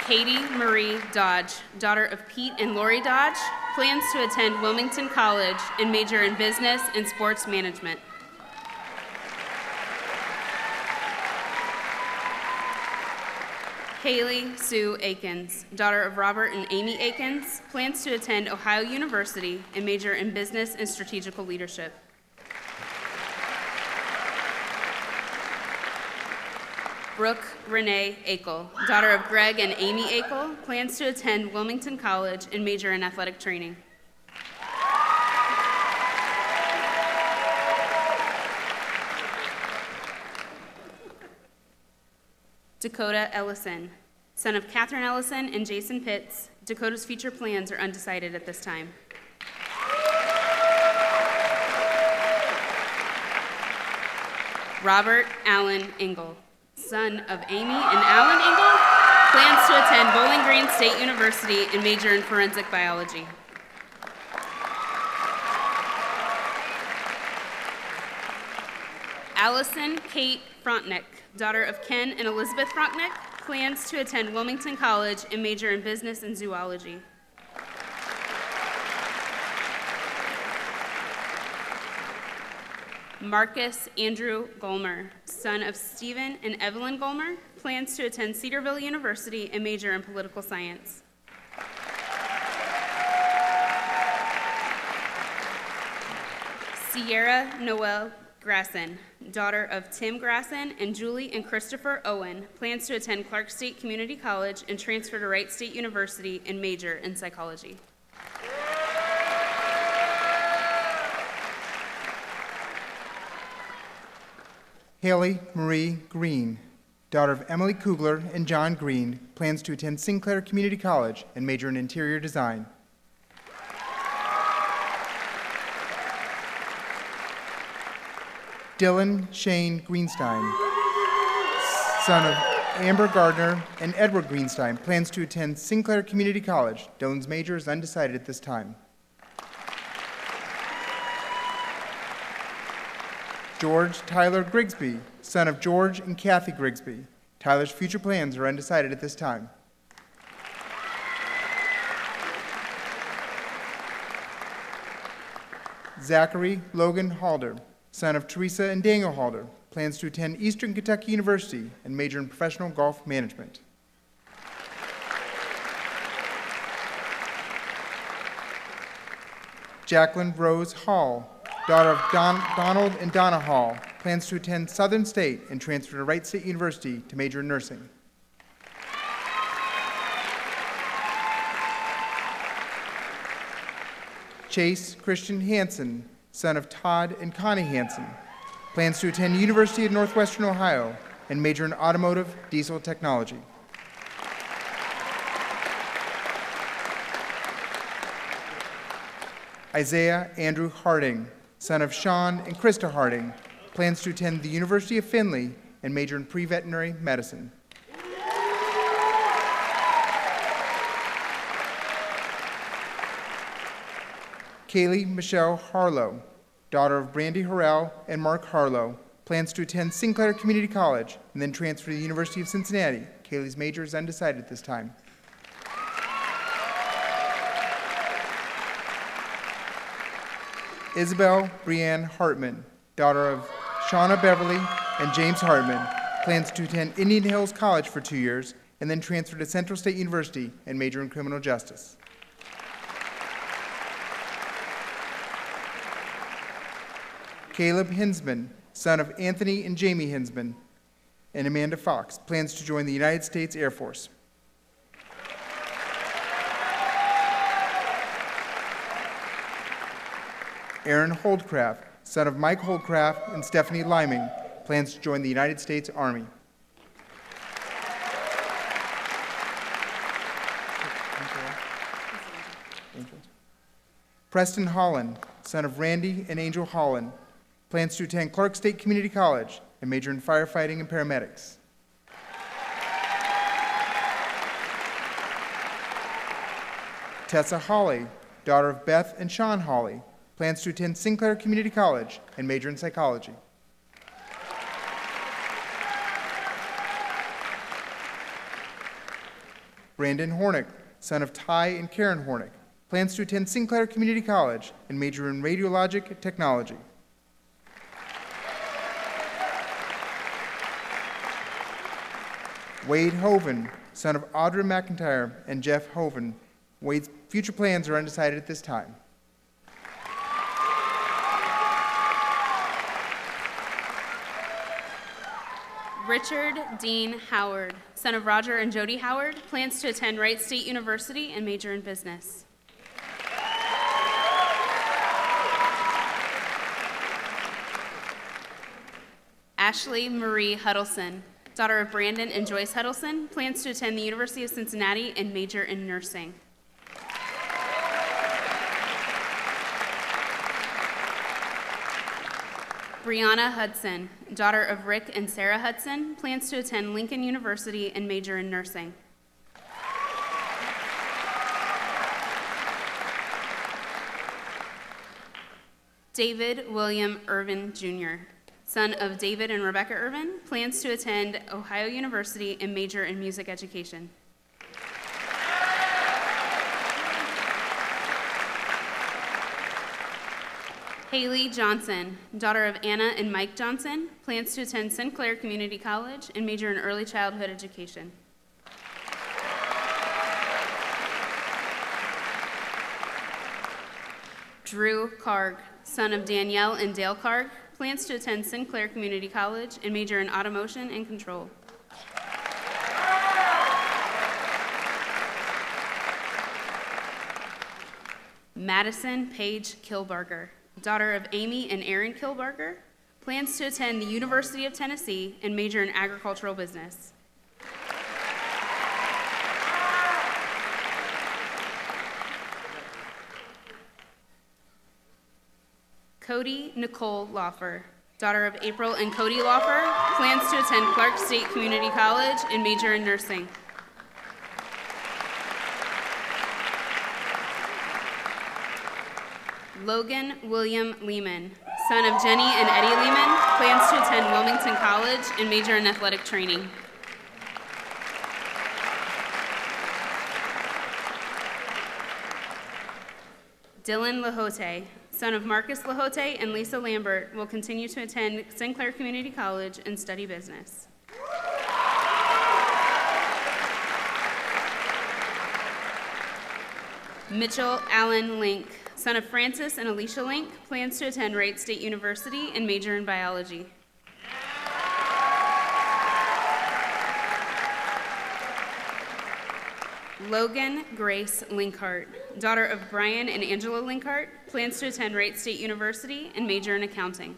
Katie Marie Dodge, daughter of Pete and Lori Dodge, plans to attend Wilmington College and major in business and sports management. Haley Sue Akins, daughter of Robert and Amy Akins, plans to attend Ohio University and major in business and strategical leadership. Brooke Renee Akel, daughter of Greg and Amy Akel, plans to attend Wilmington College and major in athletic training. Dakota Ellison, son of Catherine Ellison and Jason Pitts. Dakota's future plans are undecided at this time. Robert Allen Engel, son of Amy and Alan Engel, plans to attend Bowling Green State University and major in forensic biology. Allison Kate Frontnick, daughter of Ken and Elizabeth Frontnick, plans to attend Wilmington College and major in business and zoology. Marcus Andrew Golmer, son of Stephen and Evelyn Golmer, plans to attend Cedarville University and major in political science. Sierra Noel Grasson, daughter of Tim Grasson and Julie and Christopher Owen, plans to attend Clark State Community College and transfer to Wright State University and major in psychology. Haley Marie Green, daughter of Emily Kugler and John Green, plans to attend Sinclair Community College and major in interior design. Dylan Shane Greenstein, son of Amber Gardner and Edward Greenstein, plans to attend Sinclair Community College. Dylan's major is undecided at this time. George Tyler Grigsby, son of George and Kathy Grigsby. Tyler's future plans are undecided at this time. Zachary Logan Halder, son of Teresa and Daniel Halder, plans to attend Eastern Kentucky University and major in professional golf management. Jacqueline Rose Hall, daughter of Donald and Donna Hall, plans to attend Southern State and transfer to Wright State University to major in nursing. Chase Christian Hansen, son of Todd and Connie Hansen, plans to attend University of Northwestern Ohio and major in automotive diesel technology. Isaiah Andrew Harding, son of Sean and Krista Harding, plans to attend the University of Findlay and major in pre-veterinary medicine. Kaylee Michelle Harlow, daughter of Brandy Harrell and Mark Harlow, plans to attend Sinclair Community College and then transfer to the University of Cincinnati. Kaylee's major is undecided at this time. Isabel Brianne Hartman, daughter of Shauna Beverly and James Hartman, plans to attend Indian Hills College for 2 years and then transfer to Central State University and major in criminal justice. Caleb Hinsman, son of Anthony and Jamie Hinsman, and Amanda Fox, plans to join the United States Air Force. Aaron Holdcraft, son of Mike Holdcraft and Stephanie Liming, plans to join the United States Army. Preston Holland, son of Randy and Angel Holland, plans to attend Clark State Community College and major in firefighting and paramedics. Tessa Hawley, daughter of Beth and Sean Hawley, plans to attend Sinclair Community College and major in psychology. Brandon Hornick, son of Ty and Karen Hornick, plans to attend Sinclair Community College and major in radiologic technology. Wade Hoven, son of Audra McIntyre and Jeff Hoven. Wade's future plans are undecided at this time. Richard Dean Howard, son of Roger and Jody Howard, plans to attend Wright State University and major in business. Ashley Marie Huddleston, daughter of Brandon and Joyce Huddleston, plans to attend the University of Cincinnati and major in nursing. Brianna Hudson, daughter of Rick and Sarah Hudson, plans to attend Lincoln University and major in nursing. David William Irvin Jr., son of David and Rebecca Irvin, plans to attend Ohio University and major in music education. Haley Johnson, daughter of Anna and Mike Johnson, plans to attend Sinclair Community College and major in early childhood education. Drew Karg, son of Danielle and Dale Karg, plans to attend Sinclair Community College and major in automotion and control. Madison Paige Kilbarger, daughter of Amy and Aaron Kilbarger, plans to attend the University of Tennessee and major in agricultural business. Cody Nicole Lawfer, daughter of April and Cody Lawfer, plans to attend Clark State Community College and major in nursing. Logan William Lehman, son of Jenny and Eddie Lehman, plans to attend Wilmington College and major in athletic training. Dylan Lahote, son of Marcus Lahote and Lisa Lambert, will continue to attend Sinclair Community College and study business. Mitchell Allen Link, son of Francis and Alicia Link, plans to attend Wright State University and major in biology. Logan Grace Linkhart, daughter of Brian and Angela Linkhart, plans to attend Wright State University and major in accounting.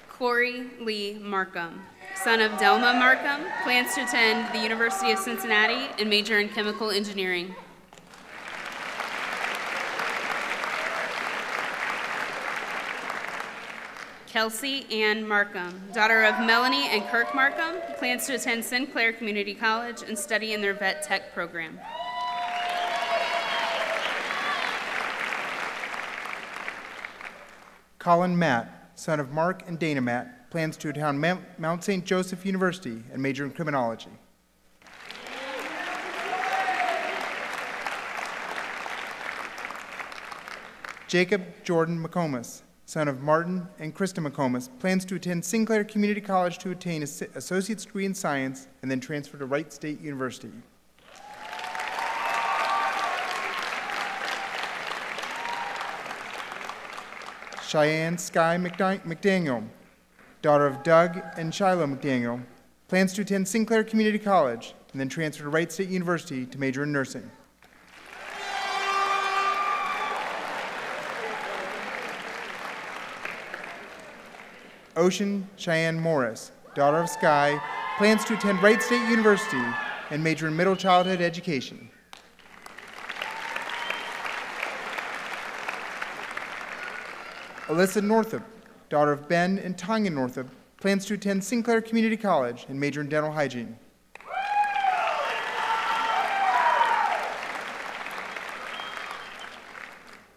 Corey Lee Markham, son of Delma Markham, plans to attend the University of Cincinnati and major in chemical engineering. Kelsey Ann Markham, daughter of Melanie and Kirk Markham, plans to attend Sinclair Community College and study in their vet tech program. Colin Matt, son of Mark and Dana Matt, plans to attend Mount St. Joseph University and major in criminology. Jacob Jordan McComas, son of Martin and Krista McComas, plans to attend Sinclair Community College to attain an associate's degree in science and then transfer to Wright State University. Cheyenne Sky McDaniel, daughter of Doug and Shiloh McDaniel, plans to attend Sinclair Community College and then transfer to Wright State University to major in nursing. Ocean Cheyenne Morris, daughter of Sky, plans to attend Wright State University and major in middle childhood education. Alyssa Northup, daughter of Ben and Tanya Northup, plans to attend Sinclair Community College and major in dental hygiene.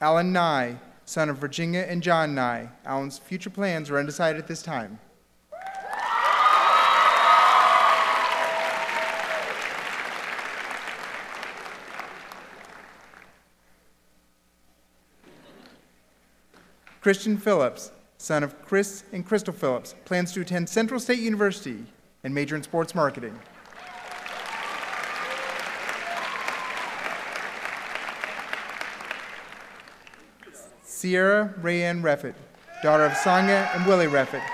Alan Nye, son of Virginia and John Nye. Alan's future plans are undecided at this time. Christian Phillips, son of Chris and Crystal Phillips, plans to attend Central State University and major in sports marketing. Sierra Rayanne Reffett, daughter of Sonia and Willie Reffett,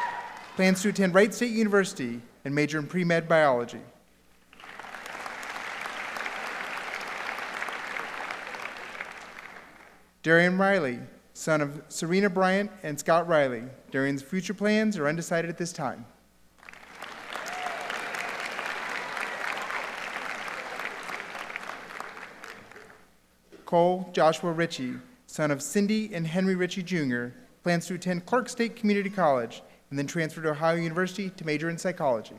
plans to attend Wright State University and major in pre-med biology. Darian Riley, son of Serena Bryant and Scott Riley. Darian's future plans are undecided at this time. Cole Joshua Ritchie, son of Cindy and Henry Ritchie Jr., plans to attend Clark State Community College and then transfer to Ohio University to major in psychology.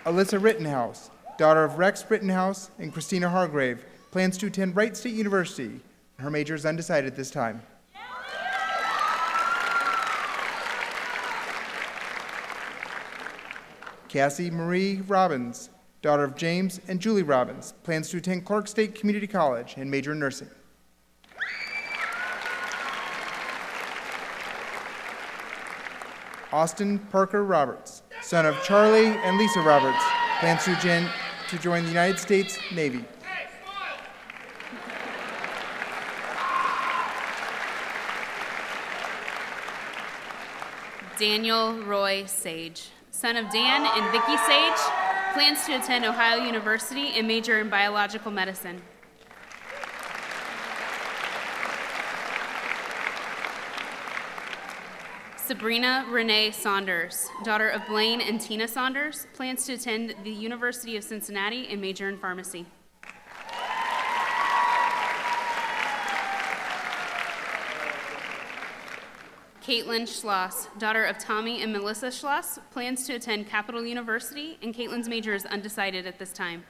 Alyssa Rittenhouse, daughter of Rex Rittenhouse and Christina Hargrave, plans to attend Wright State University. Her major is undecided at this time. Cassie Marie Robbins, daughter of James and Julie Robbins, plans to attend Clark State Community College and major in nursing. Austin Parker Roberts, son of Charlie and Lisa Roberts, plans to join the United States Navy. Daniel Roy Sage, son of Dan and Vicki Sage, plans to attend Ohio University and major in biological medicine. Sabrina Renee Saunders, daughter of Blaine and Tina Saunders, plans to attend the University of Cincinnati and major in pharmacy. Caitlin Schloss, daughter of Tommy and Melissa Schloss, plans to attend Capital University, and Caitlin's major is undecided at this time.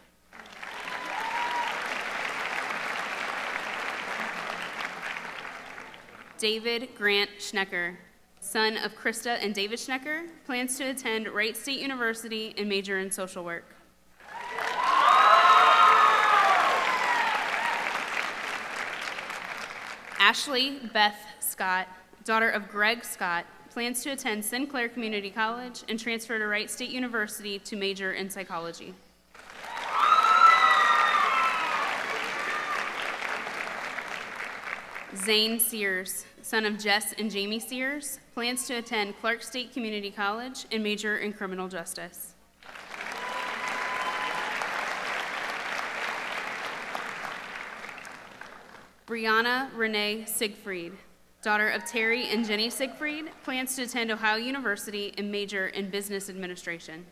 David Grant Schnecker, son of Krista and David Schnecker, plans to attend Wright State University and major in social work. Ashley Beth Scott, daughter of Greg Scott, plans to attend Sinclair Community College and transfer to Wright State University to major in psychology. Zane Sears, son of Jess and Jamie Sears, plans to attend Clark State Community College and major in criminal justice. Brianna Renee Siegfried, daughter of Terry and Jenny Siegfried, plans to attend Ohio University and major in business administration.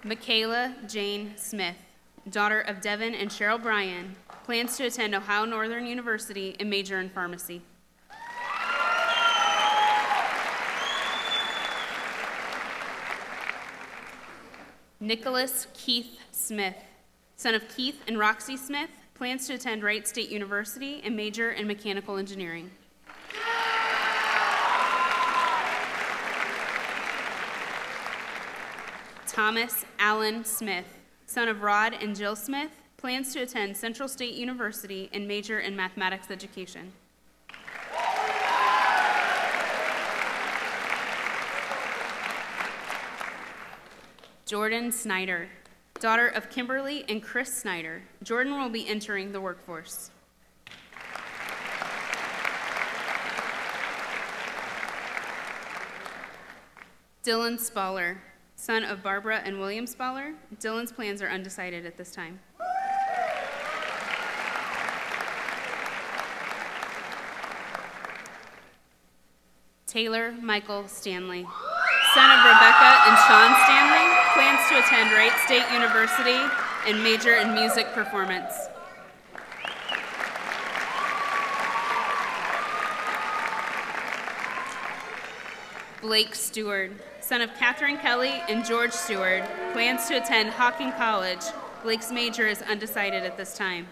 Michaela Jane Smith, daughter of Devin and Cheryl Bryan, plans to attend Ohio Northern University and major in pharmacy. Nicholas Keith Smith, son of Keith and Roxy Smith, plans to attend Wright State University and major in mechanical engineering. Thomas Allen Smith, son of Rod and Jill Smith, plans to attend Central State University and major in mathematics education. Jordan Snyder, daughter of Kimberly and Chris Snyder. Jordan will be entering the workforce. Dylan Spaller, son of Barbara and William Spaller. Dylan's plans are undecided at this time. Taylor Michael Stanley, son of Rebecca and Sean Stanley, plans to attend Wright State University and major in music performance. Blake Stewart, son of Catherine Kelly and George Stewart, plans to attend Hawking College. Blake's major is undecided at this time.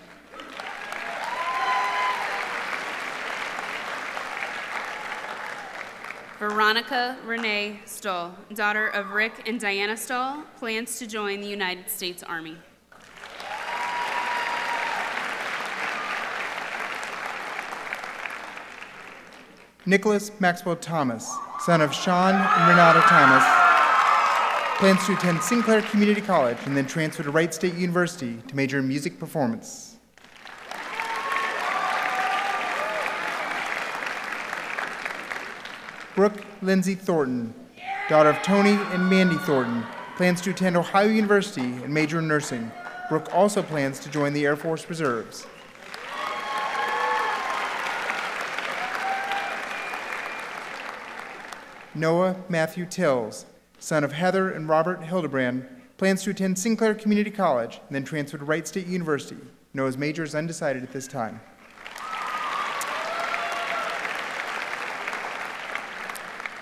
Veronica Renee Stoll, daughter of Rick and Diana Stoll, plans to join the United States Army. Nicholas Maxwell Thomas, son of Sean and Renata Thomas, plans to attend Sinclair Community College and then transfer to Wright State University to major in music performance. Brooke Lindsay Thornton, daughter of Tony and Mandy Thornton, plans to attend Ohio University and major in nursing. Brooke also plans to join the Air Force Reserves. Noah Matthew Tills, son of Heather and Robert Hildebrand, plans to attend Sinclair Community College and then transfer to Wright State University. Noah's major is undecided at this time.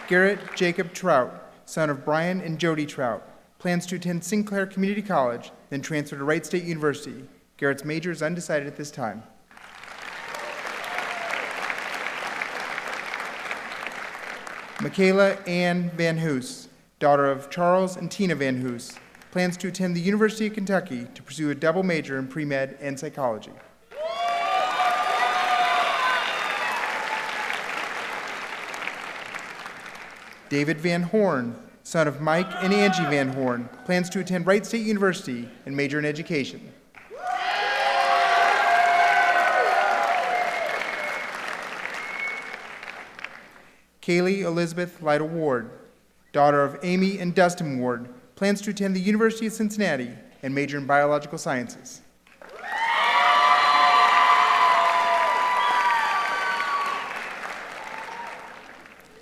Garrett Jacob Trout, son of Brian and Jody Trout, plans to attend Sinclair Community College, then transfer to Wright State University. Garrett's major is undecided at this time. Michaela Ann Van Hoos, daughter of Charles and Tina Van Hoos, plans to attend the University of Kentucky to pursue a double major in pre-med and psychology. David Van Horn, son of Mike and Angie Van Horn, plans to attend Wright State University and major in education. Kaylee Elizabeth Lytle Ward, daughter of Amy and Dustin Ward, plans to attend the University of Cincinnati and major in biological sciences.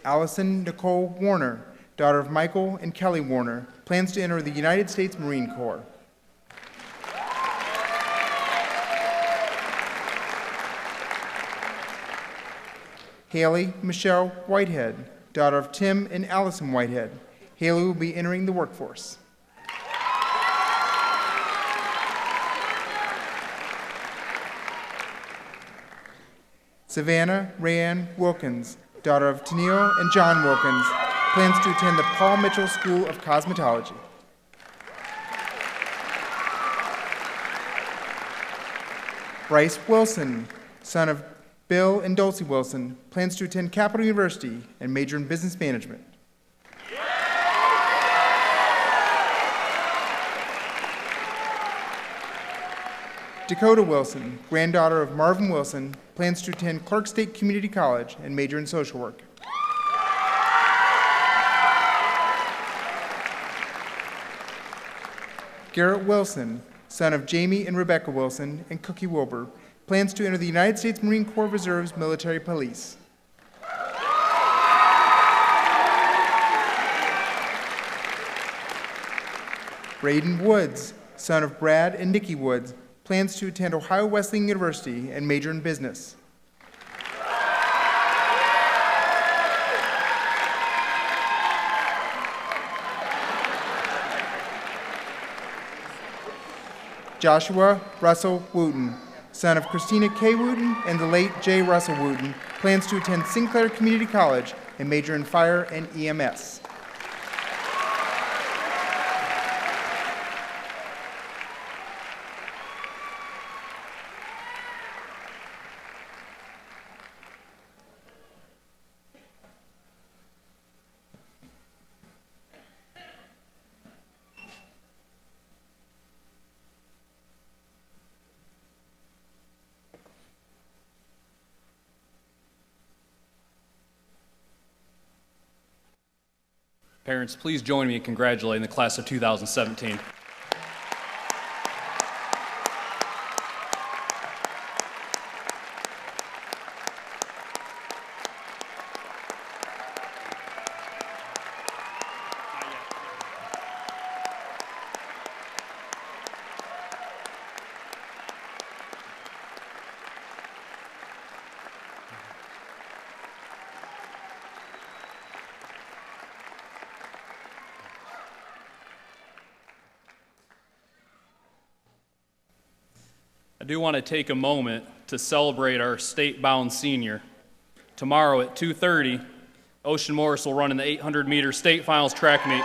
Allison Nicole Warner, daughter of Michael and Kelly Warner, plans to enter the United States Marine Corps. Haley Michelle Whitehead, daughter of Tim and Allison Whitehead. Haley will be entering the workforce. Savannah Rayanne Wilkins, daughter of Tennille and John Wilkins, plans to attend the Paul Mitchell School of Cosmetology. Bryce Wilson, son of Bill and Dulcie Wilson, plans to attend Capital University and major in business management. Dakota Wilson, granddaughter of Marvin Wilson, plans to attend Clark State Community College and major in social work. Garrett Wilson, son of Jamie and Rebecca Wilson and Cookie Wilbur, plans to enter the United States Marine Corps Reserve's military police. Braden Woods, son of Brad and Nikki Woods, plans to attend Ohio Wesleyan University and major in business. Joshua Russell Wooten, son of Christina K. Wooten and the late J. Russell Wooten, plans to attend Sinclair Community College and major in fire and EMS. Parents, please join me in congratulating the class of 2017. I do want to take a moment to celebrate our state-bound senior. Tomorrow at 2:30, Ocean Morris will run in the 800-meter state finals track meet.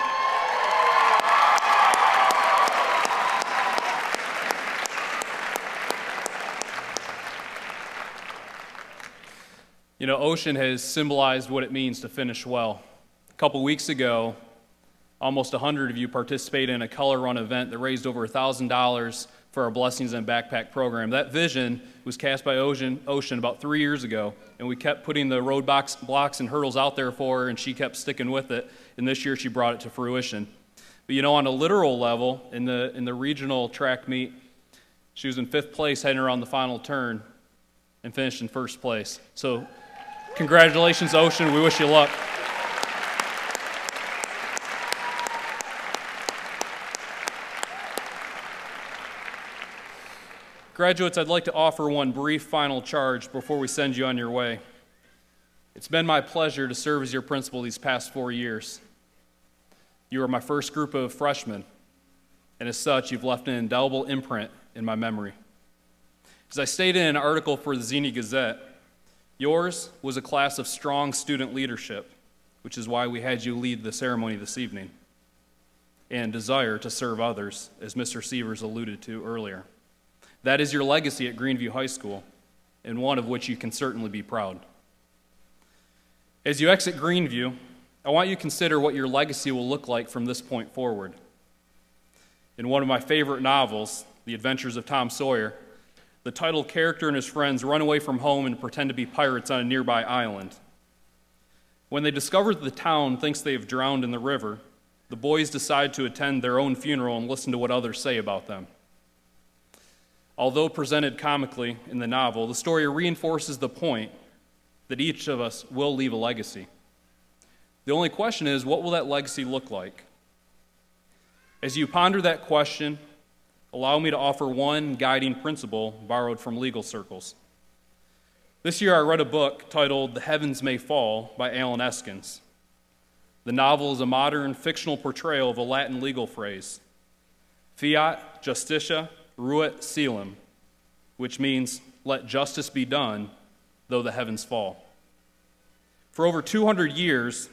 You know, Ocean has symbolized what it means to finish well. A couple weeks ago, almost 100 of you participated in a color run event that raised over $1,000 for our Blessings and Backpack program. That vision was cast by Ocean about 3 years ago, and we kept putting the road blocks and hurdles out there for her, and she kept sticking with it, and this year she brought it to fruition. But you know, on a literal level, in the regional track meet, she was in 5th place heading around the final turn and finished in 1st place. So congratulations, Ocean. We wish you luck. Graduates, I'd like to offer one brief final charge before we send you on your way. It's been my pleasure to serve as your principal these past 4 years. You were my first group of freshmen, and as such, you've left an indelible imprint in my memory. As I stated in an article for the Xenia Gazette, yours was a class of strong student leadership, which is why we had you lead the ceremony this evening, and desire to serve others, as Mr. Sievers alluded to earlier. That is your legacy at Greeneview High School, and one of which you can certainly be proud. As you exit Greeneview, I want you to consider what your legacy will look like from this point forward. In one of my favorite novels, The Adventures of Tom Sawyer, the title character and his friends run away from home and pretend to be pirates on a nearby island. When they discover that the town thinks they have drowned in the river, the boys decide to attend their own funeral and listen to what others say about them. Although presented comically in the novel, the story reinforces the point that each of us will leave a legacy. The only question is, what will that legacy look like? As you ponder that question, allow me to offer one guiding principle borrowed from legal circles. This year I read a book titled The Heavens May Fall by Alan Eskins. The novel is a modern fictional portrayal of a Latin legal phrase, fiat justitia ruit caelum, which means let justice be done though the heavens fall. For over 200 years,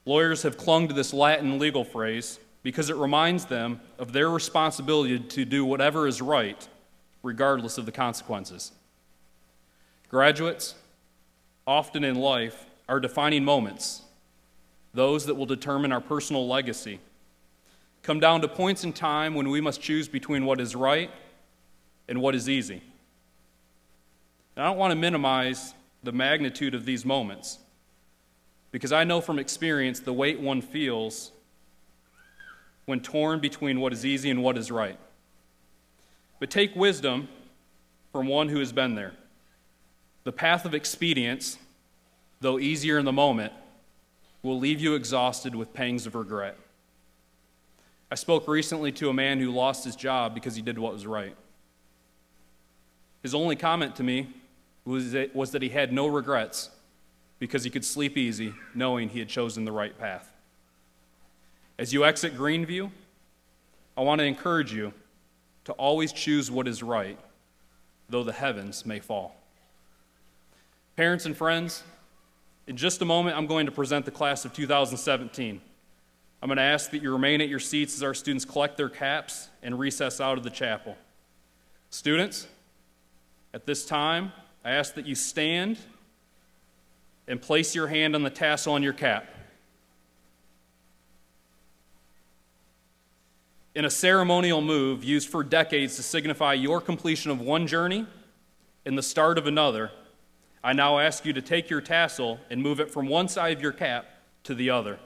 lawyers have clung to this Latin legal phrase because it reminds them of their responsibility to do whatever is right, regardless of the consequences. Graduates, often in life, are defining moments, those that will determine our personal legacy, come down to points in time when we must choose between what is right and what is easy. And I don't want to minimize the magnitude of these moments, because I know from experience the weight one feels when torn between what is easy and what is right. But take wisdom from one who has been there. The path of expedience, though easier in the moment, will leave you exhausted with pangs of regret. I spoke recently to a man who lost his job because he did what was right. His only comment to me was that he had no regrets because he could sleep easy knowing he had chosen the right path. As you exit Greeneview, I want to encourage you to always choose what is right, though the heavens may fall. Parents and friends, in just a moment, I'm going to present the class of 2017. I'm going to ask that you remain at your seats as our students collect their caps and recess out of the chapel. Students, at this time, I ask that you stand and place your hand on the tassel on your cap. In a ceremonial move used for decades to signify your completion of one journey and the start of another, I now ask you to take your tassel and move it from one side of your cap to the other.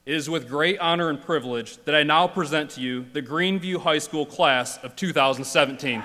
It is with great honor and privilege that I now present to you the Greeneview High School class of 2017.